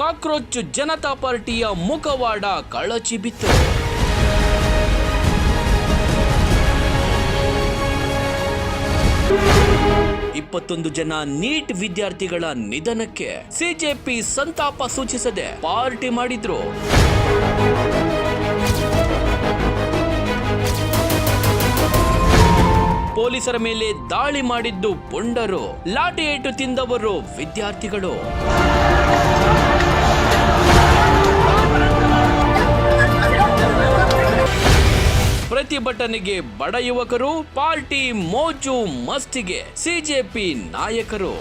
Cockroach Janata ಪಾರ್ಟಿಯ ಮುಖವಾಡ ಕಳಚಿ ಬಿತ್ತು. ಇಪ್ಪತ್ತೊಂದು ಜನ ನೀಟ್ ವಿದ್ಯಾರ್ಥಿಗಳ ನಿಧನಕ್ಕೆ ಸಿಜೆಪಿ ಸಂತಾಪ ಸೂಚಿಸದೆ ಪಾರ್ಟಿ ಮಾಡಿದ್ರು. ಪೊಲೀಸರ ಮೇಲೆ ದಾಳಿ ಮಾಡಿದ್ದು ಪುಂಡರು, ಲಾಠಿ ಏಟು ತಿಂದವರು ವಿದ್ಯಾರ್ಥಿಗಳು. ಪ್ರತಿಭಟನೆಗೆ ಬಡ ಯುವಕರು, ಪಾರ್ಟಿ ಮೋಜು ಮಸ್ತಿಗೆ ಸಿಜೆಪಿ ನಾಯಕರು.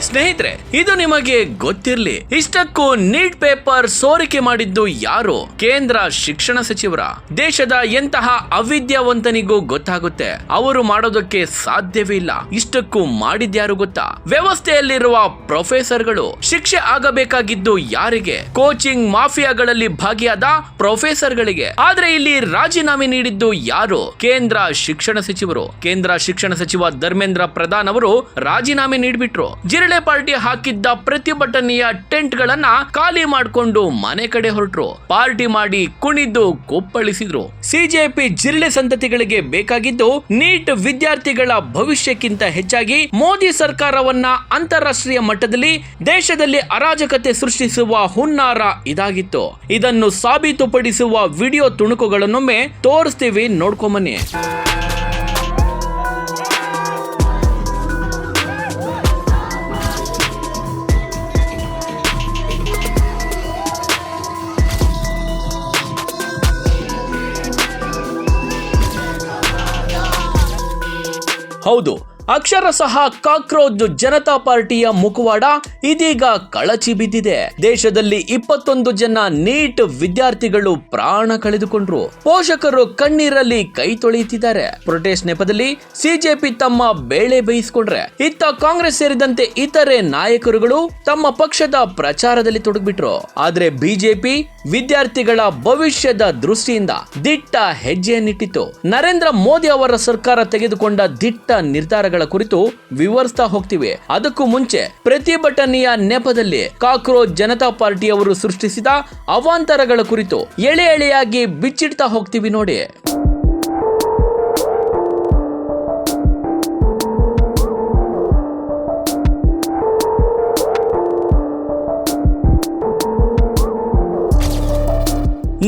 ಸ್ನೇಹಿತರೆ, ಇದು ನಿಮಗೆ ಗೊತ್ತಿರಲಿ, ಇಷ್ಟಕ್ಕೂ ನೀಟ್ ಪೇಪರ್ ಸೋರಿಕೆ ಮಾಡಿದ್ದು ಯಾರು? ಕೇಂದ್ರ ಶಿಕ್ಷಣ ಸಚಿವರ. ದೇಶದ ಎಂತಹ ಅವಿದ್ಯಾವಂತನಿಗೂ ಗೊತ್ತಾಗುತ್ತೆ, ಅವರು ಮಾಡೋದಕ್ಕೆ ಸಾಧ್ಯವೇ ಇಲ್ಲ. ಇಷ್ಟಕ್ಕೂ ಮಾಡಿದ್ಯಾರು ಗೊತ್ತಾ? ವ್ಯವಸ್ಥೆಯಲ್ಲಿರುವ ಪ್ರೊಫೆಸರ್ಗಳು. ಶಿಕ್ಷೆ ಆಗಬೇಕಾಗಿದ್ದು ಯಾರಿಗೆ? ಕೋಚಿಂಗ್ ಮಾಫಿಯಾಗಳಲ್ಲಿ ಭಾಗಿಯಾದ ಪ್ರೊಫೆಸರ್ಗಳಿಗೆ. ಆದ್ರೆ ಇಲ್ಲಿ ರಾಜೀನಾಮೆ ನೀಡಿದ್ದು ಯಾರು? ಕೇಂದ್ರ ಶಿಕ್ಷಣ ಸಚಿವರು. ಕೇಂದ್ರ ಶಿಕ್ಷಣ ಸಚಿವ ಧರ್ಮೇಂದ್ರ ಪ್ರಧಾನ್ ಅವರು ರಾಜೀನಾಮೆ ನೀಡಿಬಿಟ್ರು. ಜಿರಳೆ ಪಾರ್ಟಿ ಹಾಕಿದ್ದ ಪ್ರತಿಭಟನೆಯ ಟೆಂಟ್ ಗಳನ್ನ ಖಾಲಿ ಮಾಡಿಕೊಂಡು ಮನೆ ಕಡೆ ಹೊರಟ್ರು. ಪಾರ್ಟಿ ಮಾಡಿ ಕುಣಿದು ಕುಪ್ಪಳಿಸಿದ್ರು. ಸಿಜೆಪಿ ಜಿರಳೆ ಸಂತತಿಗಳಿಗೆ ಬೇಕಾಗಿದ್ದು ನೀಟ್ ವಿದ್ಯಾರ್ಥಿಗಳ ಭವಿಷ್ಯಕ್ಕಿಂತ ಹೆಚ್ಚಾಗಿ ಮೋದಿ ಸರ್ಕಾರವನ್ನ ಅಂತಾರಾಷ್ಟ್ರೀಯ ಮಟ್ಟದಲ್ಲಿ ದೇಶದಲ್ಲಿ ಅರಾಜಕತೆ ಸೃಷ್ಟಿಸುವ ಹುನ್ನಾರ ಇದಾಗಿತ್ತು. ಇದನ್ನು ಸಾಬೀತುಪಡಿಸುವ ವಿಡಿಯೋ ತುಣುಕುಗಳನ್ನೊಮ್ಮೆ ತೋರಿಸ್ತೀವಿ, ನೋಡ್ಕೊಂಬನ್ನಿ. ಹೌದು, ಅಕ್ಷರಶಃ ಕಾಕ್ರೋಚ್ ಜನತಾ ಪಾರ್ಟಿಯ ಮುಖವಾಡ ಇದೀಗ ಕಳಚಿ ಬಿದ್ದಿದೆ. ದೇಶದಲ್ಲಿ 21 ಜನ ನೀಟ್ ವಿದ್ಯಾರ್ಥಿಗಳು ಪ್ರಾಣ ಕಳೆದುಕೊಂಡ್ರು. ಪೋಷಕರು ಕಣ್ಣೀರಲ್ಲಿ ಕೈ ತೊಳೆಯುತ್ತಿದ್ದಾರೆ. ಪ್ರೊಟೆಸ್ಟ್ ನೆಪದಲ್ಲಿ ಸಿಜೆಪಿ ತಮ್ಮ ಬೇಳೆ ಬೇಯಿಸಿಕೊಂಡ್ರೆ, ಇತ್ತ ಕಾಂಗ್ರೆಸ್ ಸೇರಿದಂತೆ ಇತರೆ ನಾಯಕರುಗಳು ತಮ್ಮ ಪಕ್ಷದ ಪ್ರಚಾರದಲ್ಲಿ ತೊಡಗಿಬಿಟ್ರು. ಆದ್ರೆ ಬಿಜೆಪಿ ವಿದ್ಯಾರ್ಥಿಗಳ ಭವಿಷ್ಯದ ದೃಷ್ಟಿಯಿಂದ ದಿಟ್ಟ ಹೆಜ್ಜೆಯನ್ನಿಟ್ಟಿತು. ನರೇಂದ್ರ ಮೋದಿ ಅವರ ಸರ್ಕಾರ ತೆಗೆದುಕೊಂಡ ದಿಟ್ಟ ನಿರ್ಧಾರಗಳ ಕುರಿತು ವಿವರಿಸ್ತಾ ಹೋಗ್ತಿವೆ. ಅದಕ್ಕೂ ಮುಂಚೆ ಪ್ರತಿಭಟನೆಯ ನೆಪದಲ್ಲಿ ಕಾಕ್ರೋಚ್ ಜನತಾ ಪಾರ್ಟಿಯವರು ಸೃಷ್ಟಿಸಿದ ಅವಾಂತರಗಳ ಕುರಿತು ಎಳೆ ಎಳೆಯಾಗಿ ಬಿಚ್ಚಿಡ್ತಾ ಹೋಗ್ತೀವಿ ನೋಡಿ.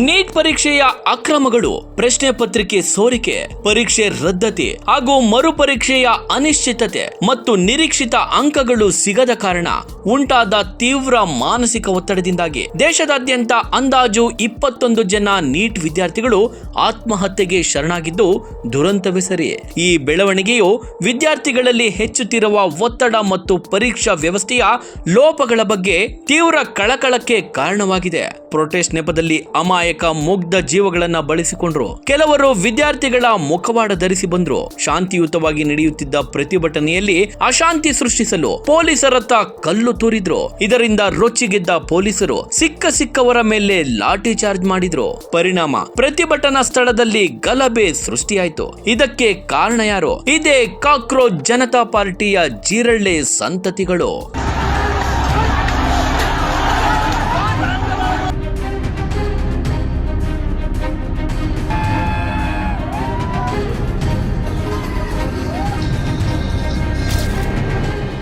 ನೀಟ್ ಪರೀಕ್ಷೆಯ ಅಕ್ರಮಗಳು, ಪ್ರಶ್ನೆ ಪತ್ರಿಕೆ ಸೋರಿಕೆ, ಪರೀಕ್ಷೆ ರದ್ದತಿ ಹಾಗೂ ಮರುಪರೀಕ್ಷೆಯ ಅನಿಶ್ಚಿತತೆ ಮತ್ತು ನಿರೀಕ್ಷಿತ ಅಂಕಗಳು ಸಿಗದ ಕಾರಣ ಉಂಟಾದ ತೀವ್ರ ಮಾನಸಿಕ ಒತ್ತಡದಿಂದಾಗಿ ದೇಶದಾದ್ಯಂತ ಅಂದಾಜು 21 ಜನ ನೀಟ್ ವಿದ್ಯಾರ್ಥಿಗಳು ಆತ್ಮಹತ್ಯೆಗೆ ಶರಣಾಗಿದ್ದು ದುರಂತವೇ ಸರಿ. ಈ ಬೆಳವಣಿಗೆಯು ವಿದ್ಯಾರ್ಥಿಗಳಲ್ಲಿ ಹೆಚ್ಚುತ್ತಿರುವ ಒತ್ತಡ ಮತ್ತು ಪರೀಕ್ಷಾ ವ್ಯವಸ್ಥೆಯ ಲೋಪಗಳ ಬಗ್ಗೆ ತೀವ್ರ ಕಳಕಳಕ್ಕೆ ಕಾರಣವಾಗಿದೆ. ಪ್ರೊಟೆಸ್ಟ್ ನೆಪದಲ್ಲಿ ಅಮಾಯಕ ಮುಗ್ಧ ಜೀವಗಳನ್ನ ಬಳಸಿಕೊಂಡ್ರು. ಕೆಲವರು ವಿದ್ಯಾರ್ಥಿಗಳ ಮುಖವಾಡ ಧರಿಸಿ ಬಂದ್ರು. ಶಾಂತಿಯುತವಾಗಿ ನಡೆಯುತ್ತಿದ್ದ ಪ್ರತಿಭಟನೆಯಲ್ಲಿ ಅಶಾಂತಿ ಸೃಷ್ಟಿಸಲು ಪೊಲೀಸರತ್ತ ಕಲ್ಲು ತೂರಿದ್ರು. ಇದರಿಂದ ರೊಚ್ಚಿಗೆದ್ದ ಪೊಲೀಸರು ಸಿಕ್ಕವರ ಮೇಲೆ ಲಾಠಿ ಚಾರ್ಜ್ ಮಾಡಿದ್ರು. ಪರಿಣಾಮ ಪ್ರತಿಭಟನಾ ಸ್ಥಳದಲ್ಲಿ ಗಲಭೆ ಸೃಷ್ಟಿಯಾಯಿತು. ಇದಕ್ಕೆ ಕಾರಣ ಯಾರು? ಇದೇ ಕಾಕ್ರೋಚ್ ಜನತಾ ಪಾರ್ಟಿಯ ಜಿರಳೆ ಸಂತತಿಗಳು.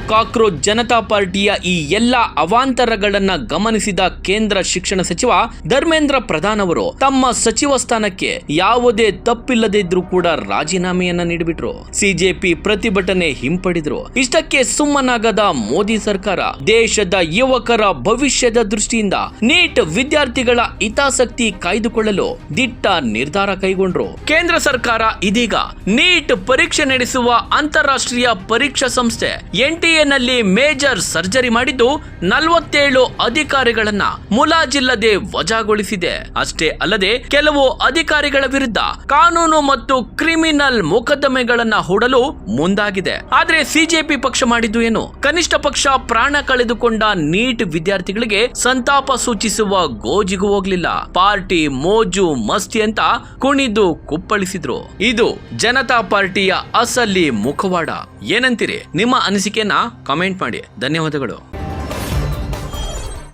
ಕಾಕ್ರೋಚ್ ಜನತಾ ಪಾರ್ಟಿಯ ಈ ಎಲ್ಲ ಅವಾಂತರಗಳನ್ನ ಗಮನಿಸಿದ ಕೇಂದ್ರ ಶಿಕ್ಷಣ ಸಚಿವ ಧರ್ಮೇಂದ್ರ ಪ್ರಧಾನ್ ಅವರು ತಮ್ಮ ಸಚಿವ ಸ್ಥಾನಕ್ಕೆ ಯಾವುದೇ ತಪ್ಪಿಲ್ಲದೆ ಇದ್ರೂ ಕೂಡ ರಾಜೀನಾಮೆಯನ್ನ ನೀಡಿಬಿಟ್ರು. ಸಿಜೆಪಿ ಪ್ರತಿಭಟನೆ ಹಿಂಪಡೆದ್ರು. ಇಷ್ಟಕ್ಕೆ ಸುಮ್ಮನಾಗದ ಮೋದಿ ಸರ್ಕಾರ ದೇಶದ ಯುವಕರ ಭವಿಷ್ಯದ ದೃಷ್ಟಿಯಿಂದ ನೀಟ್ ವಿದ್ಯಾರ್ಥಿಗಳ ಹಿತಾಸಕ್ತಿ ಕಾಯ್ದುಕೊಳ್ಳಲು ದಿಟ್ಟ ನಿರ್ಧಾರ ಕೈಗೊಂಡ್ರು. ಕೇಂದ್ರ ಸರ್ಕಾರ ಇದೀಗ ನೀಟ್ ಪರೀಕ್ಷೆ ನಡೆಸುವ ಅಂತಾರಾಷ್ಟ್ರೀಯ ಪರೀಕ್ಷಾ ಸಂಸ್ಥೆ NTA ಸಿಎನಲ್ಲಿ ಮೇಜರ್ ಸರ್ಜರಿ ಮಾಡಿದ್ದು 47 ಅಧಿಕಾರಿಗಳನ್ನ ಮುಲಾಜಿಲ್ಲದೆ ವಜಾಗೊಳಿಸಿದೆ. ಅಷ್ಟೇ ಅಲ್ಲದೆ ಕೆಲವು ಅಧಿಕಾರಿಗಳ ವಿರುದ್ಧ ಕಾನೂನು ಮತ್ತು ಕ್ರಿಮಿನಲ್ ಮೊಕದ್ದಮೆಗಳನ್ನ ಹೂಡಲು ಮುಂದಾಗಿದೆ. ಆದ್ರೆ ಸಿಜೆಪಿ ಪಕ್ಷ ಮಾಡಿದ್ದು ಏನು? ಕನಿಷ್ಠ ಪಕ್ಷ ಪ್ರಾಣ ಕಳೆದುಕೊಂಡ ನೀಟ್ ವಿದ್ಯಾರ್ಥಿಗಳಿಗೆ ಸಂತಾಪ ಸೂಚಿಸುವ ಗೋಜಿಗೂ ಹೋಗ್ಲಿಲ್ಲ. ಪಾರ್ಟಿ ಮೋಜು ಮಸ್ತಿ ಅಂತ ಕುಣಿದು ಕುಪ್ಪಳಿಸಿದ್ರು. ಇದು ಜನತಾ ಪಾರ್ಟಿಯ ಅಸಲಿ ಮುಖವಾಡ. ಏನಂತೀರಿ? ನಿಮ್ಮ ಅನಿಸಿಕೆಯನ್ನ ಕಮೆಂಟ್ ಮಾಡಿ. ಧನ್ಯವಾದಗಳು.